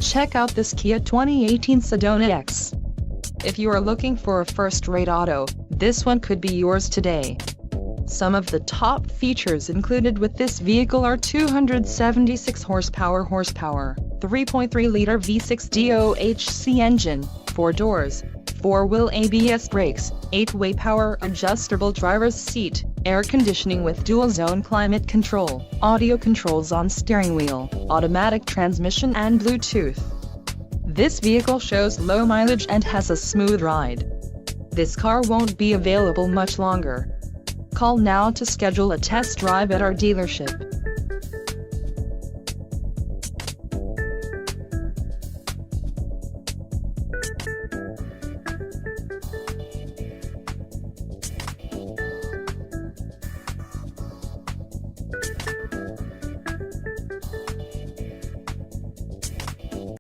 Check out this Kia 2018 Sedona X. If you are looking for a first-rate auto, this one could be yours today. Some of the top features included with this vehicle are 276 horsepower, 3.3-liter V6 DOHC engine, 4 doors, 4-wheel ABS brakes, 8-way power adjustable driver's seat, air conditioning with dual-zone climate control, audio controls on steering wheel, automatic transmission and Bluetooth. This vehicle shows low mileage and has a smooth ride. This car won't be available much longer. Call now to schedule a test drive at our dealership.